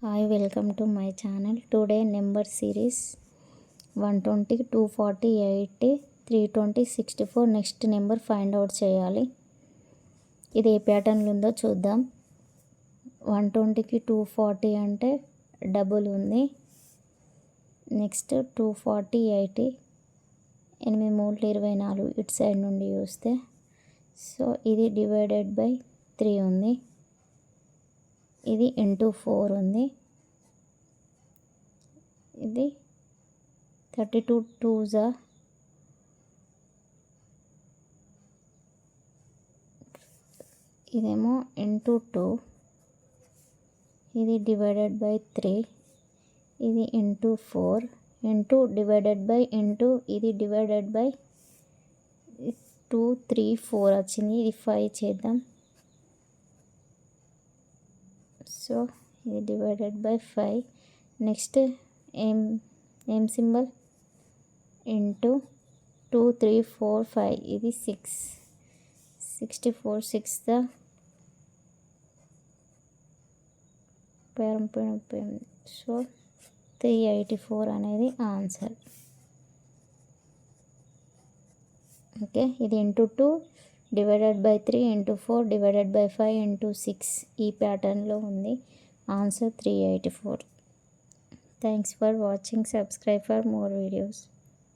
Hi, welcome to my channel. Today number series 120, 240, 80, 320, 64 next number find out చేయాలి. ఇది ఏ ప్యాటర్న్లో ఉందో చూద్దాం. 120కి 240 అంటే డబుల్ ఉంది. నెక్స్ట్ 240, 80, 8 3 24 ఇటు సైడ్ నుండి చూస్తే సో ఇది డివైడెడ్ బై 3 ఉంది. ఇది ఇంటూ 4 ఉంది. ఇది 32 2s ఇదేమో ఇంటూ 2, ఇది డివైడెడ్ బై 3, ఇది into 4, into divided by into ఇది డివైడెడ్ బై 2 3 4 వచ్చింది. ఇది 5 చేద్దాం. సో ఇది డివైడెడ్ బై 5. నెక్స్ట్ ఏం సింబల్ ఇంటూ 2 3 4 5, ఇది 6, 64 6 సో 384 అనేది ఆన్సర్. ఓకే, ఇది into 2 divided by 3 into 4 divided by 5 into 6 ఈ ప్యాటర్న్లో ఉంది. Answer 384. Thanks for watching. Subscribe for more videos.